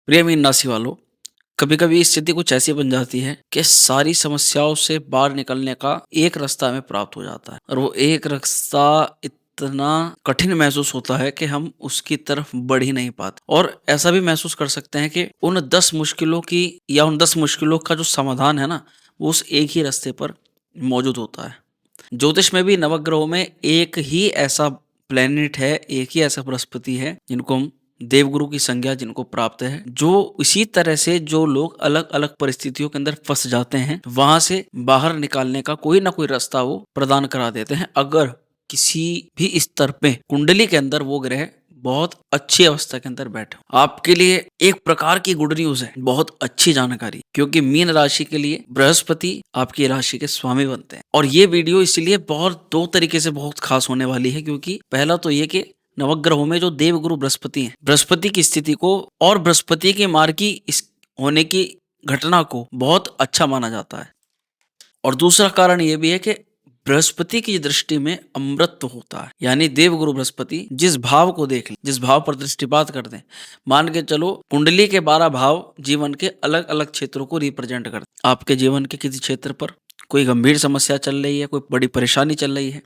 प्रिय मीन राशि वालों, कभी कभी स्थिति कुछ ऐसी बन जाती है कि सारी समस्याओं से बाहर निकलने का एक रास्ता हमें प्राप्त हो जाता है और वो एक रास्ता इतना कठिन महसूस होता है कि हम उसकी तरफ बढ़ ही नहीं पाते और ऐसा भी महसूस कर सकते हैं कि उन 10 मुश्किलों की या उन 10 मुश्किलों का जो समाधान है ना, वो उस एक ही रास्ते पर मौजूद होता है। ज्योतिष में भी नवग्रहों में एक ही ऐसा प्लेनेट है, एक ही ऐसा बृहस्पति है जिनको हम देवगुरु की संज्ञा जिनको प्राप्त है, जो इसी तरह से जो लोग अलग अलग परिस्थितियों के अंदर फंस जाते हैं वहां से बाहर निकालने का कोई ना कोई रास्ता वो प्रदान करा देते हैं, अगर किसी भी स्तर पे कुंडली के अंदर वो ग्रह बहुत अच्छी अवस्था के अंदर बैठे हो। आपके लिए एक प्रकार की गुड न्यूज है, बहुत अच्छी जानकारी, क्योंकि मीन राशि के लिए बृहस्पति आपकी राशि के स्वामी बनते हैं। और ये वीडियो इसलिए बहुत दो तरीके से बहुत खास होने वाली है, क्योंकि पहला तो ये कि नवग्रहों में जो देवगुरु बृहस्पति हैं, बृहस्पति की स्थिति को और बृहस्पति के मार्ग की इस होने की घटना को बहुत अच्छा माना जाता है। और दूसरा कारण ये भी है कि बृहस्पति की दृष्टि में अमृत होता है, यानी देवगुरु बृहस्पति जिस भाव को देख ले, जिस भाव पर दृष्टिपात कर दें, मान के चलो कुंडली के 12 भाव जीवन के अलग अलग क्षेत्रों को रिप्रेजेंट करते हैं। आपके जीवन के किसी क्षेत्र पर कोई गंभीर समस्या चल रही है, कोई बड़ी परेशानी चल रही है,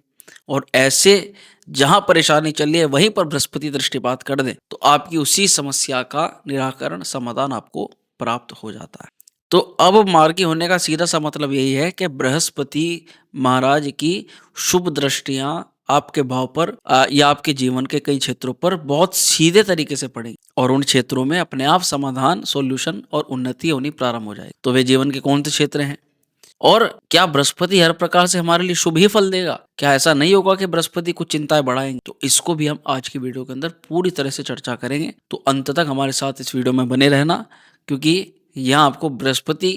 और ऐसे जहां परेशानी चल रही है वहीं पर बृहस्पति दृष्टिपात कर दे तो आपकी उसी समस्या का निराकरण समाधान आपको प्राप्त हो जाता है। तो अब मार्गी होने का सीधा सा मतलब यही है कि बृहस्पति महाराज की शुभ दृष्टियां आपके भाव पर या आपके जीवन के कई क्षेत्रों पर बहुत सीधे तरीके से पड़ेगी और उन क्षेत्रों में अपने आप समाधान, सॉल्यूशन और उन्नति होनी प्रारंभ हो जाएगी। तो वे जीवन के कौन से क्षेत्र हैं और क्या बृहस्पति हर प्रकार से हमारे लिए शुभ ही फल देगा? क्या ऐसा नहीं होगा कि बृहस्पति कुछ चिंताएं बढ़ाएंगे? तो इसको भी हम आज की वीडियो के अंदर पूरी तरह से चर्चा करेंगे, तो अंत तक हमारे साथ इस वीडियो में बने रहना, क्योंकि यहाँ आपको बृहस्पति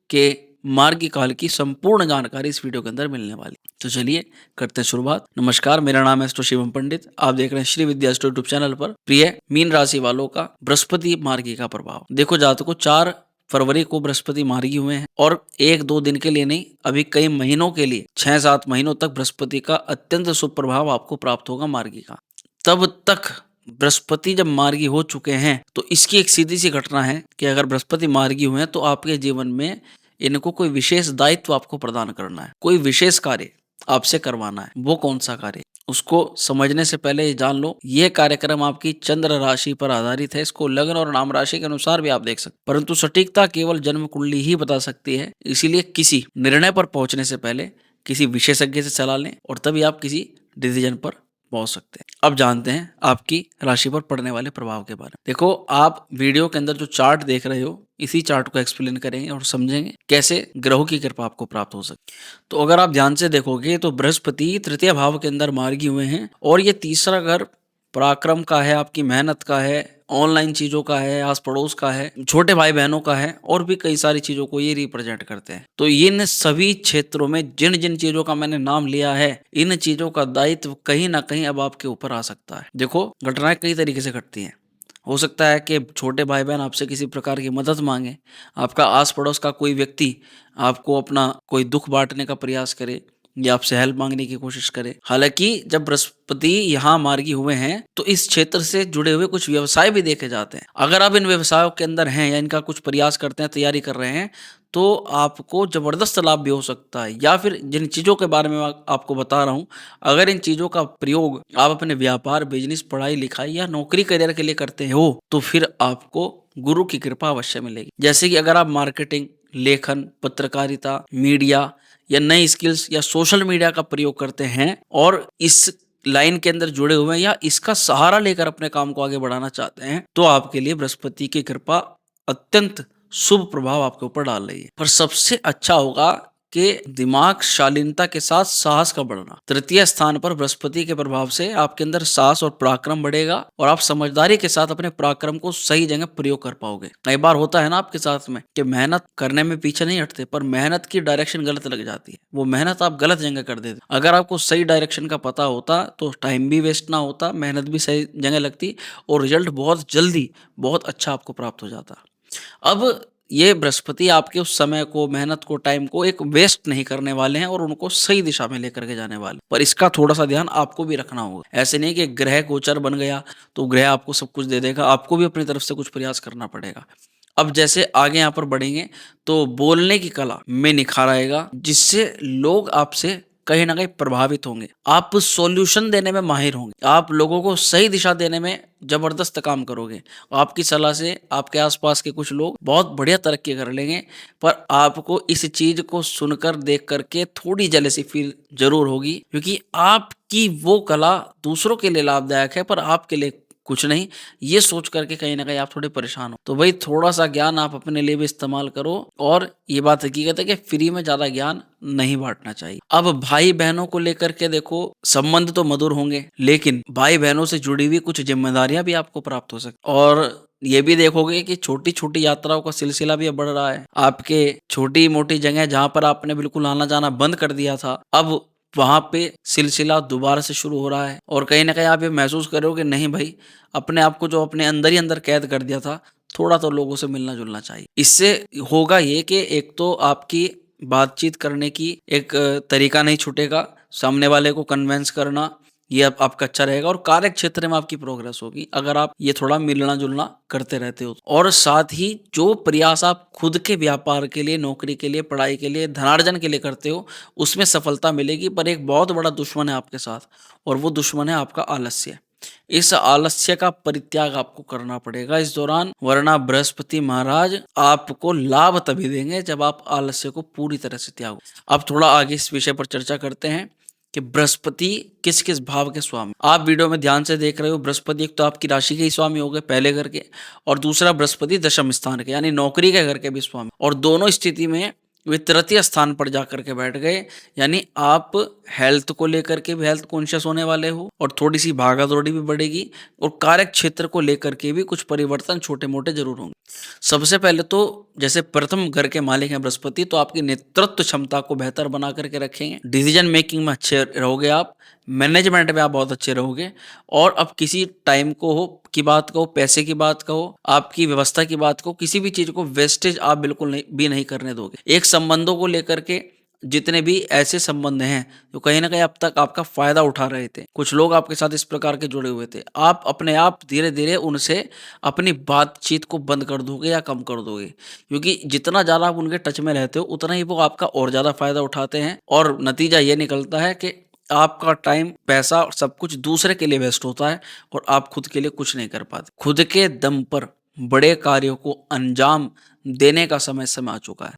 के मार्गी काल की संपूर्ण जानकारी इस वीडियो के अंदर मिलने वाली। तो चलिए करते हैं शुरुआत। नमस्कार, मेरा नाम है एस्ट्रो शिवम पंडित। आप देख रहे हैं श्री विद्या एस्ट्रो यूट्यूब चैनल पर। प्रिय मीन राशि वालों का बृहस्पति मार्गी का प्रभाव देखो, जातकों 4 फरवरी को बृहस्पति मार्गी हुए हैं और 1-2 दिन के लिए नहीं, अभी कई महीनों के लिए 6-7 महीनों तक बृहस्पति का अत्यंत शुभ प्रभाव आपको प्राप्त होगा मार्गी का। तब तक बृहस्पति जब मार्गी हो चुके हैं तो इसकी एक सीधी सी घटना है कि अगर बृहस्पति मार्गी हुए हैं तो आपके जीवन में इनको कोई विशेष दायित्व आपको प्रदान करना है, कोई विशेष कार्य आपसे करवाना है। वो कौन सा कार्य, उसको समझने से पहले ये जान लो, ये कार्यक्रम आपकी चंद्र राशि पर आधारित है। इसको लग्न और नाम राशि के अनुसार भी आप देख सकते, परंतु सटीकता केवल जन्म कुंडली ही बता सकती है। इसीलिए किसी निर्णय पर पहुंचने से पहले किसी विशेषज्ञ से सलाह लें और तभी आप किसी डिसीजन पर पहुंच सकते हैं। अब जानते हैं आपकी राशि पर पड़ने वाले प्रभाव के बारे में। देखो, आप वीडियो के अंदर जो चार्ट देख रहे हो, इसी चार्ट को एक्सप्लेन करेंगे और समझेंगे कैसे ग्रहों की कृपा आपको प्राप्त हो सकती। तो अगर आप ध्यान से देखोगे तो बृहस्पति तृतीय भाव के अंदर मार्गी हुए हैं और ये तीसरा घर पराक्रम का है, आपकी मेहनत का है, ऑनलाइन चीजों का है, आस पड़ोस का है, छोटे भाई बहनों का है और भी कई सारी चीजों को ये रिप्रेजेंट करते हैं। तो इन सभी क्षेत्रों में जिन जिन चीजों का मैंने नाम लिया है, इन चीजों का दायित्व कहीं ना कहीं अब आपके ऊपर आ सकता है। देखो, घटनाएं कई तरीके से घटती हैं। हो सकता है कि छोटे भाई बहन आपसे किसी प्रकार की मदद मांगे, आपका आस पड़ोस का कोई व्यक्ति आपको अपना कोई दुख बांटने का प्रयास करे या आपसे हेल्प मांगने की कोशिश करे। हालांकि जब बृहस्पति यहाँ मार्गी हुए हैं तो इस क्षेत्र से जुड़े हुए कुछ व्यवसाय भी देखे जाते हैं। अगर आप इन व्यवसायों के अंदर हैं या इनका कुछ प्रयास करते हैं, तैयारी कर रहे हैं, तो आपको जबरदस्त लाभ भी हो सकता है। या फिर जिन चीजों के बारे में आपको बता रहा हूं, अगर इन चीजों का प्रयोग आप अपने व्यापार, बिजनेस, पढ़ाई लिखाई या नौकरी करियर के लिए करते हो तो फिर आपको गुरु की कृपा अवश्य मिलेगी। जैसे कि अगर आप मार्केटिंग, लेखन, पत्रकारिता, मीडिया या नई स्किल्स या सोशल मीडिया का प्रयोग करते हैं और इस लाइन के अंदर जुड़े हुए हैं या इसका सहारा लेकर अपने काम को आगे बढ़ाना चाहते हैं, तो आपके लिए बृहस्पति की कृपा अत्यंत शुभ प्रभाव आपके ऊपर डाल रही है। पर सबसे अच्छा होगा कि दिमाग शालीनता के साथ साहस का बढ़ना। तृतीय स्थान पर बृहस्पति के प्रभाव से आपके अंदर साहस और पराक्रम बढ़ेगा और आप समझदारी के साथ अपने पराक्रम को सही जगह प्रयोग कर पाओगे। कई बार होता है ना आपके साथ में कि मेहनत करने में पीछे नहीं हटते, पर मेहनत की डायरेक्शन गलत लग जाती है, वो मेहनत आप गलत जगह कर देते। अगर आपको सही डायरेक्शन का पता होता तो टाइम भी वेस्ट ना होता, मेहनत भी सही जगह लगती और रिजल्ट बहुत जल्दी बहुत अच्छा आपको प्राप्त हो जाता। अब ये बृहस्पति आपके उस समय को, मेहनत को, टाइम को एक वेस्ट नहीं करने वाले हैं और उनको सही दिशा में लेकर के जाने वाले। पर इसका थोड़ा-सा ध्यान आपको भी रखना होगा। ऐसे नहीं कि ग्रह गोचर बन गया तो ग्रह आपको सब कुछ दे देगा, आपको भी अपनी तरफ से कुछ प्रयास करना पड़ेगा। अब जैसे आगे यहाँ पर बढ़ेंगे तो बोलने की कला में निखार आएगा, जिससे लोग आपसे कहीं न कहीं प्रभावित होंगे। आप सॉल्यूशन देने में माहिर होंगे। आप लोगों को सही दिशा देने में ज़बरदस्त काम करोगे। आपकी सलाह से आपके आस-पास के कुछ लोग बहुत बढ़िया तरक्की कर लेंगे, पर आपको इस चीज़ को सुनकर, देख कर के थोड़ी जेलसी फ़ील ज़रूर होगी, क्योंकि आपकी वो कला दूसरों के लिए लाभदायक है, पर आपके लिए कुछ नहीं, ये सोच कर के कहीं न कहीं आप थोड़े परेशान हो। तो भई थोड़ा-सा ज्ञान आप अपने लिए भी इस्तेमाल करो, और ये बात हकीकत है कि फ्री में ज़्यादा ज्ञान नहीं बाँटना चाहिए। अब भाई-बहनों को लेकर के देखो, संबंध तो मधुर होंगे, लेकिन भाई-बहनों से जुड़ी हुई कुछ ज़िम्मेदारियाँ भी आपको प्राप्त हो सकती, और ये भी देखोगे कि छोटी-छोटी यात्राओं का सिलसिला भी अब बढ़ रहा है। आपके छोटी-मोटी जगह जहाँ पर आपने बिल्कुल आना-जाना बंद कर दिया था, अब वहाँ पे सिलसिला दोबारा से शुरू हो रहा है, और कहीं न कहीं आप ये महसूस करोगे नहीं भाई, अपने आप को जो अपने अंदर ही अंदर कैद कर दिया था, थोड़ा तो लोगों से मिलना-जुलना चाहिए। इससे होगा ये कि एक तो आपकी बातचीत करने की एक तरीका नहीं छूटेगा, सामने वाले को कन्विंस करना, ये अब आपका अच्छा रहेगा, और कार्य क्षेत्र में आपकी प्रोग्रेस होगी, अगर आप ये थोड़ा मिलना-जुलना करते रहते हो। और साथ ही जो प्रयास आप खुद के व्यापार के लिए, नौकरी के लिए, पढ़ाई के लिए, धनार्जन के लिए करते हो, उसमें सफलता मिलेगी, पर एक बहुत बड़ा दुश्मन है आपके साथ, और वो दुश्मन है आपका आलस्य। इस आलस्य का परित्याग आपको करना पड़ेगा इस दौरान, वरना बृहस्पति महाराज आपको लाभ तभी देंगे जब आप आलस्य को पूरी तरह से त्यागो। अब थोड़ा आगे इस विषय पर चर्चा करते हैं कि बृहस्पति किस किस भाव के स्वामी। आप वीडियो में ध्यान से देख रहे हो, बृहस्पति एक तो आपकी राशि के ही स्वामी हो गए, पहले घर के, और दूसरा बृहस्पति दशम स्थान के, यानी नौकरी के घर के भी स्वामी, और दोनों स्थिति में वे तृतीय स्थान पर जाकर के बैठ गए। यानी आप हेल्थ को लेकर के भी हेल्थ कॉन्शियस होने वाले हो, और थोड़ी सी भागा दौड़ी भी बढ़ेगी, और कार्य क्षेत्र को लेकर के भी कुछ परिवर्तन छोटे मोटे जरूर होंगे। सबसे पहले तो जैसे प्रथम घर के मालिक हैं बृहस्पति, तो आपकी नेतृत्व क्षमता को बेहतर बना करके रखेंगे, डिसीजन मेकिंग में अच्छे रहोगे आप, मैनेजमेंट में आप बहुत अच्छे रहोगे, और अब किसी टाइम को हो की बात कहो, पैसे की बात कहो, आपकी व्यवस्था की बात कहो, किसी भी चीज को वेस्टेज आप बिल्कुल नहीं करने दोगे। एक संबंधों को लेकर के जितने भी ऐसे संबंध हैं जो कहीं ना कहीं अब तक आपका फायदा उठा रहे थे, कुछ लोग आपके साथ इस प्रकार के जुड़े हुए थे, आप अपने आप धीरे धीरे उनसे अपनी बातचीत को बंद कर दोगे या कम कर दोगे, क्योंकि जितना ज़्यादा आप उनके टच में रहते हो उतना ही वो आपका और ज़्यादा फायदा उठाते हैं, और नतीजा ये निकलता है कि आपका टाइम, पैसा और सब कुछ दूसरे के लिए वेस्ट होता है, और आप खुद के लिए कुछ नहीं कर पाते। खुद के दम पर बड़े कार्यों को अंजाम देने का समय आ चुका है।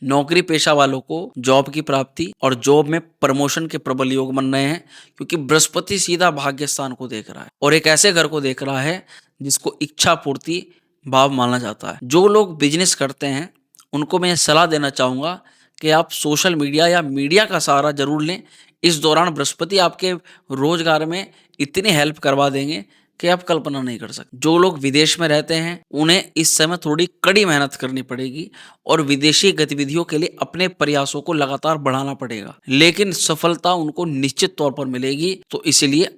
नौकरी पेशा वालों को जॉब की प्राप्ति और जॉब में प्रमोशन के प्रबल योग बन रहे हैं, क्योंकि बृहस्पति सीधा भाग्य स्थान को देख रहा है, और एक ऐसे घर को देख रहा है जिसको इच्छा पूर्ति भाव माना जाता है। जो लोग बिजनेस करते हैं उनको मैं सलाह देना चाहूँगा कि आप सोशल मीडिया या मीडिया का सहारा जरूर लें। इस दौरान बृहस्पति आपके रोजगार में इतनी हेल्प करवा देंगे कि आप कल्पना नहीं कर सकते। जो लोग विदेश में रहते हैं उन्हें इस समय थोड़ी कड़ी मेहनत करनी पड़ेगी, और विदेशी गतिविधियों के लिए अपने प्रयासों को लगातार बढ़ाना पड़ेगा, लेकिन सफलता उनको निश्चित तौर पर मिलेगी। तो इसीलिए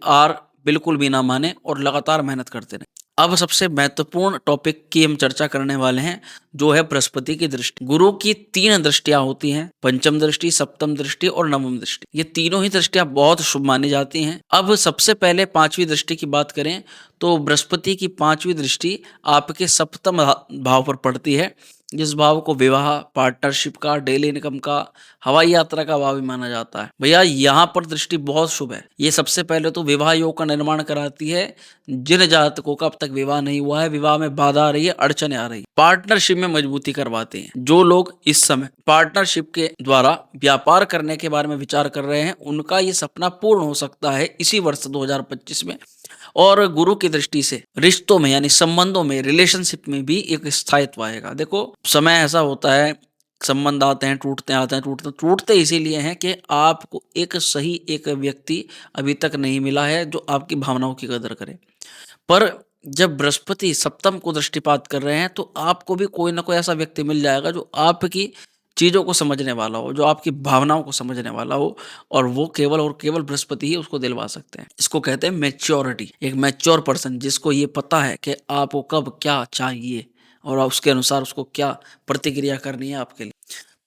बिल्कुल भी ना माने और लगातार मेहनत करते रहें। अब सबसे महत्वपूर्ण टॉपिक की हम चर्चा करने वाले हैं, जो है बृहस्पति की दृष्टि। गुरु की 3 दृष्टियां होती हैं, पंचम दृष्टि, सप्तम दृष्टि और नवम दृष्टि। ये तीनों ही दृष्टियां बहुत शुभ मानी जाती हैं। अब सबसे पहले 5वीं दृष्टि की बात करें तो बृहस्पति की 5वीं दृष्टि आपके सप्तम भाव पर पड़ती है, जिस भाव को विवाह, पार्टनरशिप का, डेली इनकम का, हवाई यात्रा का भाव भी माना जाता है। भैया यहाँ पर दृष्टि बहुत शुभ है। ये सबसे पहले तो विवाह योग का निर्माण कराती है। जिन जातकों का अब तक विवाह नहीं हुआ है, विवाह में बाधा आ रही है, अड़चने आ रही है, पार्टनरशिप में मजबूती करवाते हैं। जो लोग इस समय पार्टनरशिप के द्वारा व्यापार करने के बारे में विचार कर रहे हैं, उनका ये सपना पूर्ण हो सकता है इसी वर्ष 2025 में। और गुरु की दृष्टि से रिश्तों में यानी संबंधों में, रिलेशनशिप में भी एक स्थायित्व आएगा। देखो समय ऐसा होता है, संबंध आते हैं, टूटते आते हैं, टूटते इसीलिए हैं कि आपको एक व्यक्ति अभी तक नहीं मिला है जो आपकी भावनाओं की कदर करे। पर जब बृहस्पति सप्तम को दृष्टिपात कर रहे हैं तो आपको भी कोई ना कोई ऐसा व्यक्ति मिल जाएगा जो आपकी चीज़ों को समझने वाला हो, जो आपकी भावनाओं को समझने वाला हो, और वो केवल और केवल बृहस्पति ही उसको दिलवा सकते हैं। इसको कहते हैं मैच्योरिटी। एक मैच्योर पर्सन जिसको ये पता है कि आपको कब क्या चाहिए, और उसके अनुसार उसको क्या प्रतिक्रिया करनी है आपके लिए।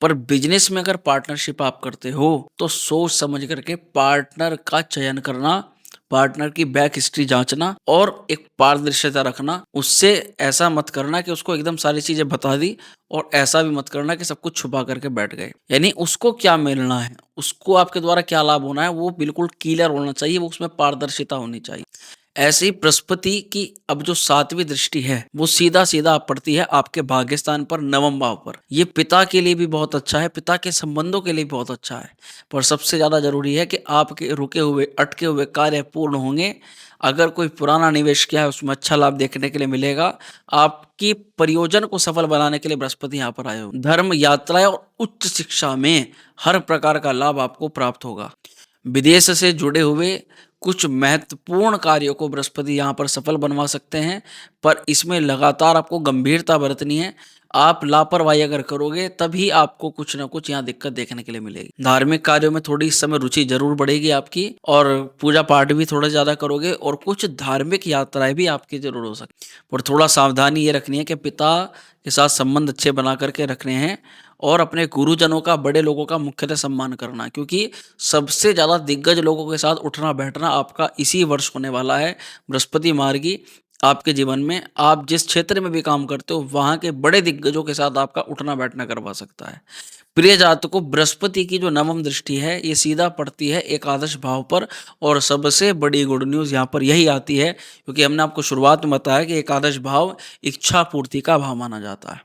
पर बिजनेस में अगर पार्टनरशिप आप करते हो तो सोच समझ करके पार्टनर का चयन करना, पार्टनर की बैक हिस्ट्री जांचना और एक पारदर्शिता रखना। उससे ऐसा मत करना कि उसको एकदम सारी चीजें बता दी और ऐसा भी मत करना कि सब कुछ छुपा करके बैठ गए। यानी उसको क्या मिलना है, उसको आपके द्वारा क्या लाभ होना है, वो बिल्कुल क्लियर होना चाहिए, वो उसमें पारदर्शिता होनी चाहिए। ऐसे ही बृहस्पति की अब जो 7वीं दृष्टि है वो सीधा सीधा पड़ती है आपके भाग्यस्थान पर, नवम भाव पर। ये पिता के लिए भी बहुत अच्छा है, पिता के संबंधों के लिए बहुत अच्छा है। पर सबसे ज्यादा जरूरी है कि आपके रुके हुए अटके हुए कार्य पूर्ण होंगे। अगर कोई पुराना निवेश किया है उसमें अच्छा लाभ देखने के लिए मिलेगा। आपकी परियोजन को सफल बनाने के लिए बृहस्पति यहाँ पर आए हो। धर्म, यात्राएं और उच्च शिक्षा में हर प्रकार का लाभ आपको प्राप्त होगा। विदेश से जुड़े हुए कुछ महत्वपूर्ण कार्यों को बृहस्पति यहाँ पर सफल बनवा सकते हैं, पर इसमें लगातार आपको गंभीरता बरतनी है। आप लापरवाही अगर करोगे तभी आपको कुछ ना कुछ यहाँ दिक्कत देखने के लिए मिलेगी। धार्मिक कार्यों में थोड़ी इस समय रुचि जरूर बढ़ेगी आपकी, और पूजा पाठ भी थोड़ा ज्यादा करोगे, और कुछ धार्मिक यात्राएं भी आपकी जरूर हो सकती, पर थोड़ा सावधानी ये रखनी है कि पिता के साथ संबंध अच्छे बना करके रखने हैं, और अपने गुरुजनों का, बड़े लोगों का मुख्यतः सम्मान करना, क्योंकि सबसे ज्यादा दिग्गज लोगों के साथ उठना बैठना आपका इसी वर्ष होने वाला है। बृहस्पति मार्गी आपके जीवन में, आप जिस क्षेत्र में भी काम करते हो वहां के बड़े दिग्गजों के साथ आपका उठना बैठना करवा सकता है। प्रिय जातकों, बृहस्पति की जो नवम दृष्टि है ये सीधा पड़ती है एकादश भाव पर, और सबसे बड़ी गुड न्यूज यहाँ पर यही आती है, क्योंकि हमने आपको शुरुआत में बताया कि एकादश भाव इच्छा पूर्ति का भाव माना जाता है।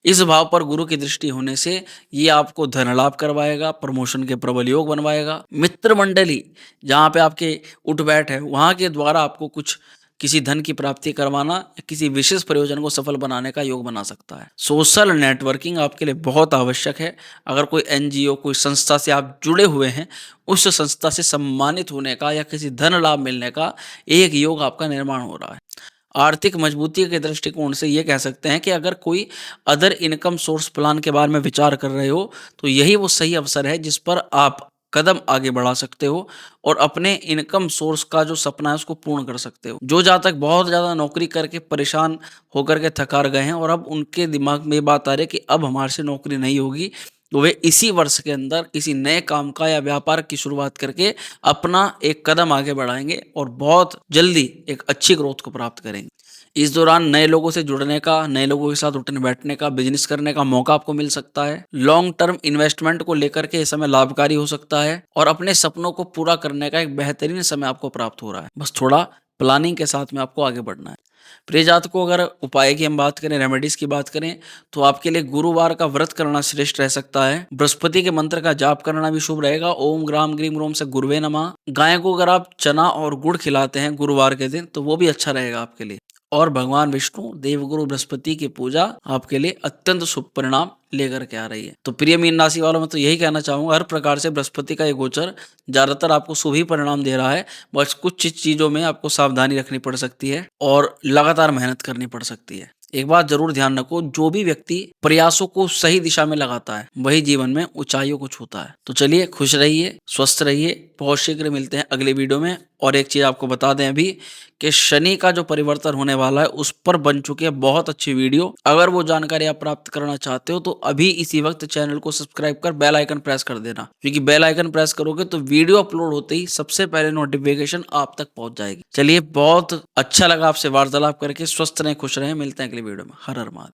इस भाव पर गुरु की दृष्टि होने से ये आपको धन लाभ करवाएगा, प्रमोशन के प्रबल योग बनवाएगा। मित्र मंडली जहाँ पे आपके उठ बैठ है वहां के द्वारा आपको कुछ किसी धन की प्राप्ति करवाना या किसी विशेष प्रयोजन को सफल बनाने का योग बना सकता है। सोशल नेटवर्किंग आपके लिए बहुत आवश्यक है। अगर कोई एनजीओ, कोई संस्था से आप जुड़े हुए हैं, उस संस्था से सम्मानित होने का या किसी धन लाभ मिलने का एक योग आपका निर्माण हो रहा है। आर्थिक मजबूती के दृष्टिकोण से ये कह सकते हैं कि अगर कोई अदर इनकम सोर्स प्लान के बारे में विचार कर रहे हो तो यही वो सही अवसर है जिस पर आप कदम आगे बढ़ा सकते हो और अपने इनकम सोर्स का जो सपना है उसको पूर्ण कर सकते हो। जो जातक बहुत ज़्यादा नौकरी करके परेशान होकर के थकार गए हैं और अब उनके दिमाग में ये बात आ रही है कि अब हमारे से नौकरी नहीं होगी, तो वे इसी वर्ष के अंदर किसी नए काम का या व्यापार की शुरुआत करके अपना एक कदम आगे बढ़ाएंगे और बहुत जल्दी एक अच्छी ग्रोथ को प्राप्त करेंगे। इस दौरान नए लोगों से जुड़ने का, नए लोगों के साथ उठने बैठने का, बिजनेस करने का मौका आपको मिल सकता है। लॉन्ग टर्म इन्वेस्टमेंट को लेकर के ये समय लाभकारी हो सकता है और अपने सपनों को पूरा करने का एक बेहतरीन समय आपको प्राप्त हो रहा है। बस थोड़ा प्लानिंग के साथ में आपको आगे बढ़ना है। प्रिय जात को अगर उपाय की हम बात करें, रेमेडीज की बात करें, तो आपके लिए गुरुवार का व्रत करना श्रेष्ठ रह सकता है। बृहस्पति के मंत्र का जाप करना भी शुभ रहेगा। ओम ग्राम ग्रीम रोम से गुरुवे नमः। गाय को अगर आप चना और गुड़ खिलाते हैं गुरुवार के दिन तो वो भी अच्छा रहेगा आपके लिए। और भगवान विष्णु, देवगुरु बृहस्पति की पूजा आपके लिए अत्यंत शुभ परिणाम लेकर के आ रही है। तो प्रिय मीन राशि वालों में तो यही कहना चाहूंगा, हर प्रकार से बृहस्पति का ये गोचर ज्यादातर आपको शुभ ही परिणाम दे रहा है। बस कुछ चीजों में आपको सावधानी रखनी पड़ सकती है और लगातार मेहनत करनी पड़ सकती है। एक बात जरूर ध्यान रखो, जो भी व्यक्ति प्रयासों को सही दिशा में लगाता है वही जीवन में ऊंचाइयों को छूता है। तो चलिए, खुश रहिए, स्वस्थ रहिए। बहुत शीघ्र मिलते हैं अगले वीडियो में। और एक चीज आपको बता दें अभी कि शनि का जो परिवर्तन होने वाला है उस पर बन चुकी है बहुत अच्छी वीडियो। अगर वो जानकारी आप प्राप्त करना चाहते हो तो अभी इसी वक्त चैनल को सब्सक्राइब कर बेल आइकन प्रेस कर देना, क्योंकि बेल आइकन प्रेस करोगे तो वीडियो अपलोड होते ही सबसे पहले नोटिफिकेशन आप तक पहुंच जाएगी। चलिए, बहुत अच्छा लगा आपसे वार्तालाप करके। स्वस्थ रहें, खुश रहें। मिलते हैं अगली वीडियो में। हर हर महादेव।